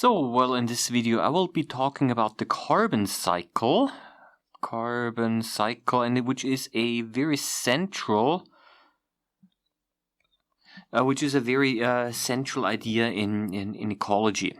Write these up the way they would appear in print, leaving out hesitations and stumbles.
Well, in this video, I will be talking about the carbon cycle, and which is a very central, central idea in ecology.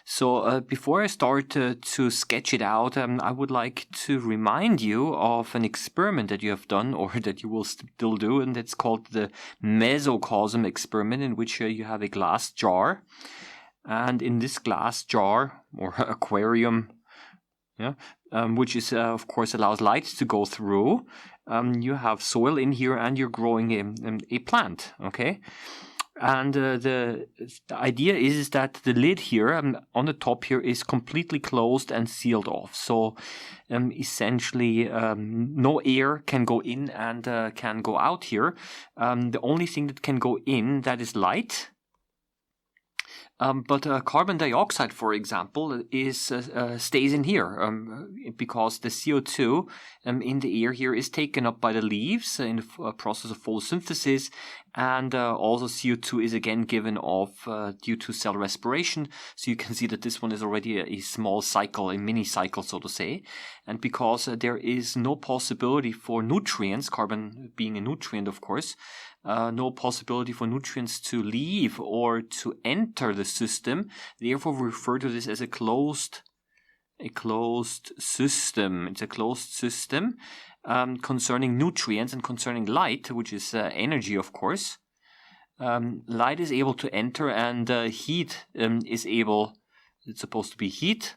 So, before I start to sketch it out, I would like to remind you of an experiment that you have done, or that you will still do, and it's called the mesocosm experiment, in which you have a glass jar. And in this glass jar or aquarium, which is of course allows light to go through, you have soil in here, and you're growing a plant. Okay, and the idea is that the lid here on the top here is completely closed and sealed off. So essentially, no air can go in and can go out here. The only thing that can go in, that is light. But carbon dioxide, for example, stays in here because the CO2 in the air here is taken up by the leaves in the process of photosynthesis, and also CO2 is again given off due to cell respiration. So you can see that this one is already a small cycle, a mini cycle, so to say. And because there is no possibility for nutrients, carbon being a nutrient, of course, no possibility for nutrients to leave or to enter the system. Therefore, we refer to this as a closed system. It's a closed system concerning nutrients and concerning light, which is energy, of course. Light is able to enter, and heat is able. It's supposed to be heat.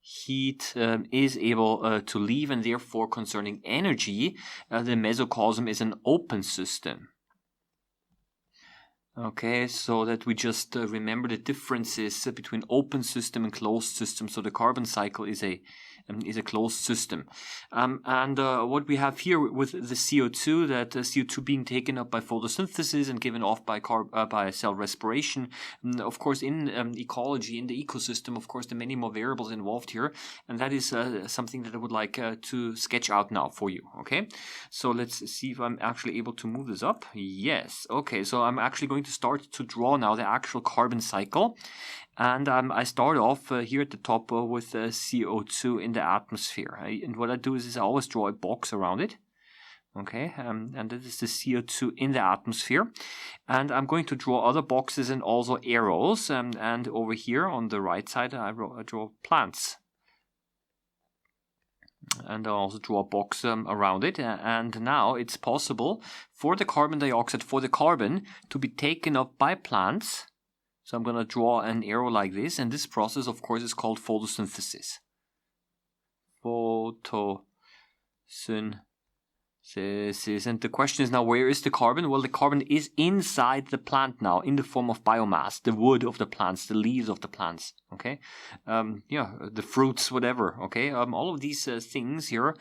Heat is able to leave, and therefore, concerning energy, the mesocosm is an open system. Okay, so that we just remember the differences between open system and closed system. So the carbon cycle is a closed system. And what we have here with the CO2, that CO2 being taken up by photosynthesis and given off by cell respiration. Of course, in ecology, in the ecosystem, of course, there are many more variables involved here. And that is something that I would like to sketch out now for you. Okay, so let's see if I'm actually able to move this up. Yes. Okay, so I'm actually going to start to draw now the actual carbon cycle. And I start off here at the top with CO2 in the atmosphere. And what I do is I always draw a box around it. Okay, and that is the CO2 in the atmosphere. And I'm going to draw other boxes and also arrows. And over here on the right side, I draw plants. And I'll also draw a box around it. And now it's possible for the carbon dioxide, for the carbon, to be taken up by plants. So I'm going to draw an arrow like this. And this process, of course, is called photosynthesis. Photosynthesis. And the question is now, where is the carbon? Well, the carbon is inside the plant now, in the form of biomass, the wood of the plants, the leaves of the plants, okay? The fruits, whatever, okay? All of these things here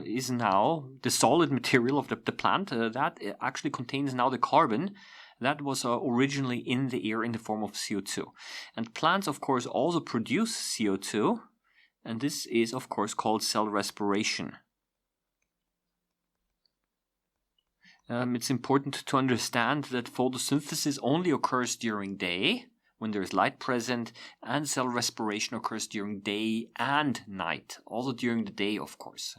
is now the solid material of the plant that actually contains now the carbon that was originally in the air in the form of CO2. And plants, of course, also produce CO2, and this is, of course, called cell respiration. It's important to understand that photosynthesis only occurs during day, when there is light present, and cell respiration occurs during day and night, also during the day, of course.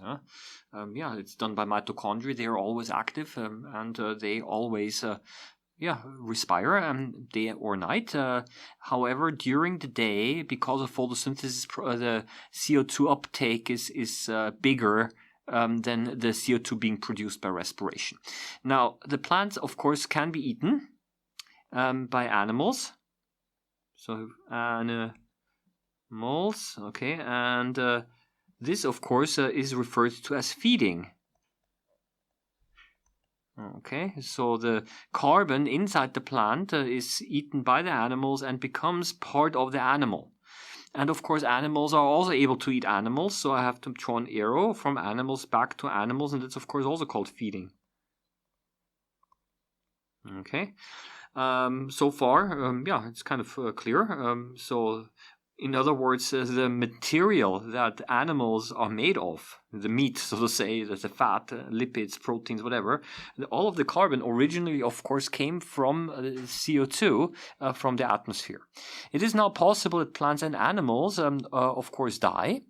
It's done by mitochondria. They are always active, and they always respire day or night. However, during the day, because of photosynthesis, the CO2 uptake is bigger than the CO2 being produced by respiration. Now, the plants, of course, can be eaten by animals. So, animals, okay, and this, of course, is referred to as feeding. Okay, so the carbon inside the plant is eaten by the animals and becomes part of the animal. And of course, animals are also able to eat animals, so I have to draw an arrow from animals back to animals, and that's of course also called feeding. Okay, so far, it's kind of clear. So In other words, the material that animals are made of, the meat, so to say, the fat, lipids, proteins, whatever, all of the carbon originally, of course, came from CO2 from the atmosphere. It is now possible that plants and animals, of course, die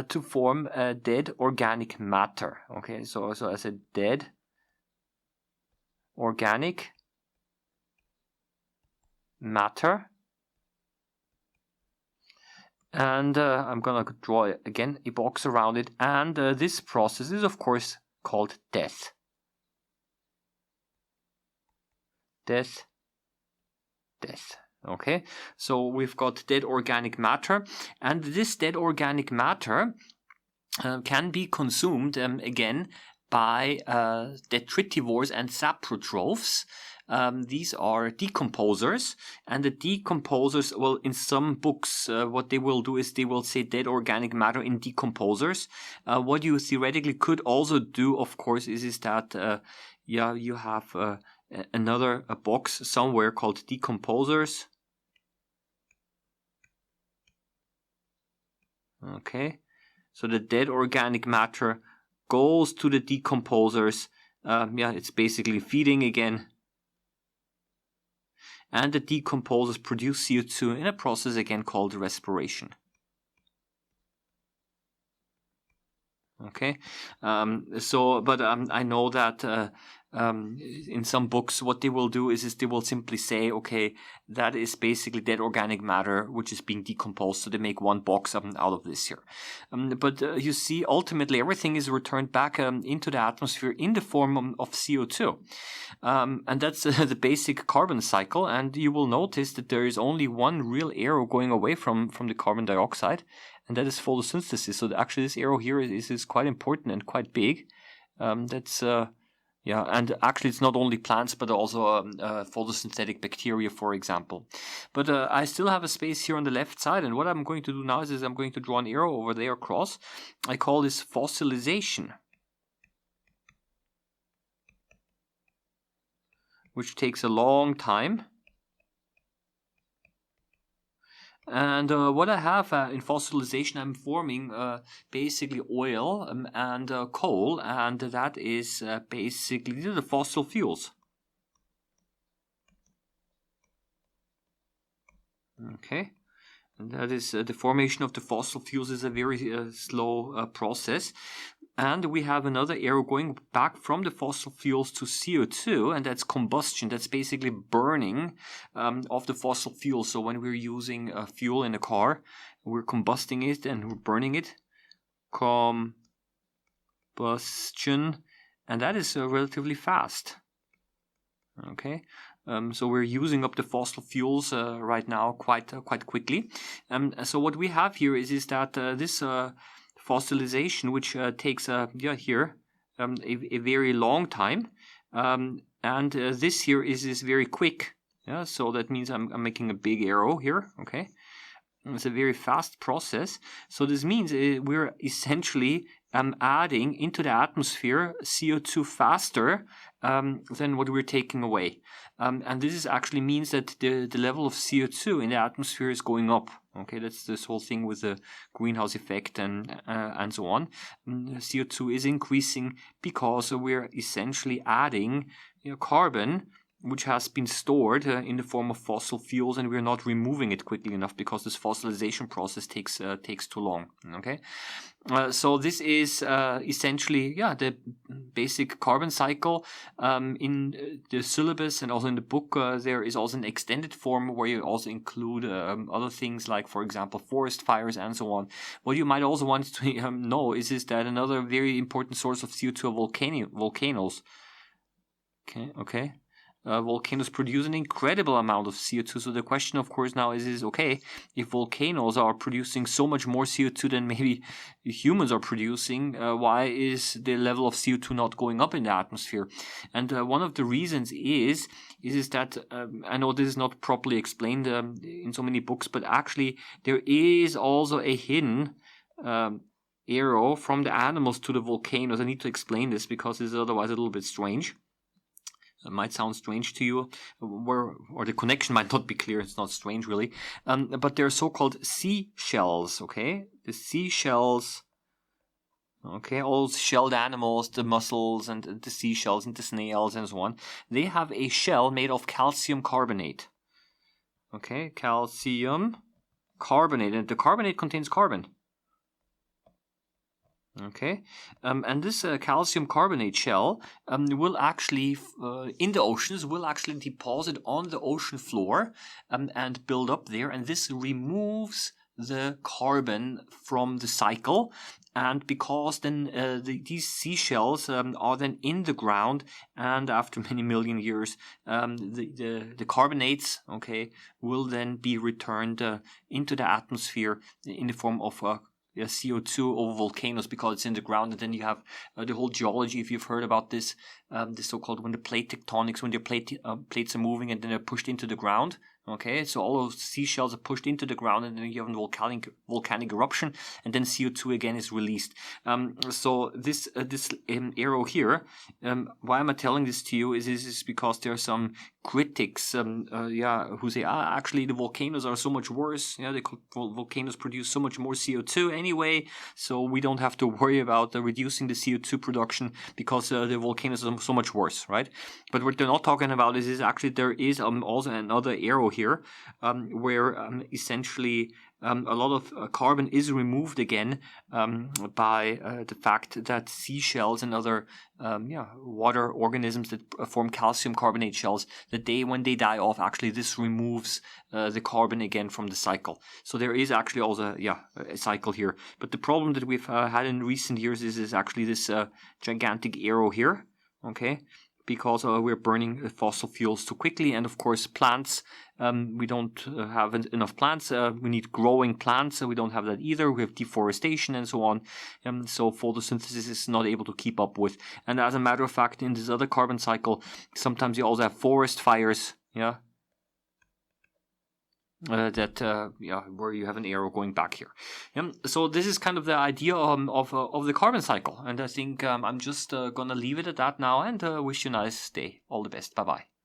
to form dead organic matter. Okay, so I said dead organic matter. And I'm going to draw, again, a box around it. And this process is, of course, called death. Death. Okay, so we've got dead organic matter. And this dead organic matter can be consumed, again, by detritivores and saprotrophs. These are decomposers, and the decomposers, well, in some books, what they will do is they will say dead organic matter in decomposers. What you theoretically could also do, of course, is that, you have another box somewhere called decomposers. Okay, so the dead organic matter goes to the decomposers. It's basically feeding again. And the decomposers produce CO2 in a process again called respiration. Okay, but I know that in some books what they will do is they will simply say, okay, that is basically dead organic matter which is being decomposed, so they make one box out of this here. But you see, ultimately everything is returned back into the atmosphere in the form of CO2. And that's the basic carbon cycle, and you will notice that there is only one real arrow going away from the carbon dioxide, and that is photosynthesis. So actually this arrow here is quite important and quite big. And actually it's not only plants, but also photosynthetic bacteria, for example. But I still have a space here on the left side, and what I'm going to do now is I'm going to draw an arrow over there across. I call this fossilization, which takes a long time. And what I have in fossilization, I'm forming basically oil and coal, and that is basically, these are the fossil fuels. Okay, and that is the formation of the fossil fuels is a very slow process. And we have another arrow going back from the fossil fuels to CO2, and that's combustion. That's basically burning of the fossil fuel. So when we're using fuel in a car, we're combusting it and we're burning it. Combustion, and that is relatively fast. Okay, so we're using up the fossil fuels right now quite quickly. So what we have here is that this fossilization, which takes a very long time, and this here is very quick. Yeah, so that means I'm making a big arrow here. Okay, it's a very fast process. So this means we're essentially adding into the atmosphere CO2 faster than what we're taking away, and this actually means that the level of CO2 in the atmosphere is going up. Okay, that's this whole thing with the greenhouse effect and so on. CO2 is increasing because we're essentially adding carbon, which has been stored in the form of fossil fuels, and we're not removing it quickly enough because this fossilization process takes too long. Okay, so this is essentially the basic carbon cycle. In the syllabus and also in the book, there is also an extended form where you also include other things like, for example, forest fires and so on. What you might also want to know is that another very important source of CO2 are volcanoes. Okay. Volcanoes produce an incredible amount of CO2. So the question, of course, now is okay, if volcanoes are producing so much more CO2 than maybe humans are producing, why is the level of CO2 not going up in the atmosphere? And one of the reasons is that, I know this is not properly explained in so many books, but actually there is also a hidden arrow from the animals to the volcanoes. I need to explain this because it's otherwise a little bit strange. might sound strange to you, or the connection might not be clear. It's not strange really, but they're so-called seashells. Okay, the seashells. Okay, all shelled animals, the mussels and the seashells and the snails and so on, they have a shell made of calcium carbonate. Okay, calcium carbonate, and the carbonate contains carbon. Okay, and this calcium carbonate shell will actually, in the oceans, will actually deposit on the ocean floor and build up there, and this removes the carbon from the cycle. And because then these seashells are then in the ground, and after many million years, the carbonates, okay, will then be returned into the atmosphere in the form of CO2 over volcanoes, because it's in the ground. And then you have the whole geology, if you've heard about this, the so-called when the plate tectonics, when the plates are moving and then they're pushed into the ground. Okay, so all those seashells are pushed into the ground, and then you have a volcanic eruption, and then CO2 again is released. So this arrow here, why am I telling this to you? Is because there are some critics, who say, actually the volcanoes are so much worse. Yeah, the volcanoes produce so much more CO2 anyway, so we don't have to worry about reducing the CO2 production because the volcanoes are so much worse, right? But what they're not talking about is actually there is also another arrow here, where essentially a lot of carbon is removed again by the fact that seashells and other water organisms that form calcium carbonate shells, that when they die off, actually this removes the carbon again from the cycle. So there is actually also a cycle here. But the problem that we've had in recent years is actually this gigantic arrow here. Okay, because we're burning fossil fuels too quickly, and of course plants, we don't have enough plants. We need growing plants, so we don't have that either. We have deforestation and so on, so photosynthesis is not able to keep up with. And as a matter of fact, in this other carbon cycle, sometimes you also have forest fires, where you have an arrow going back here. So this is kind of the idea of the carbon cycle, and I think I'm just gonna leave it at that now, and wish you a nice day. All the best. Bye bye.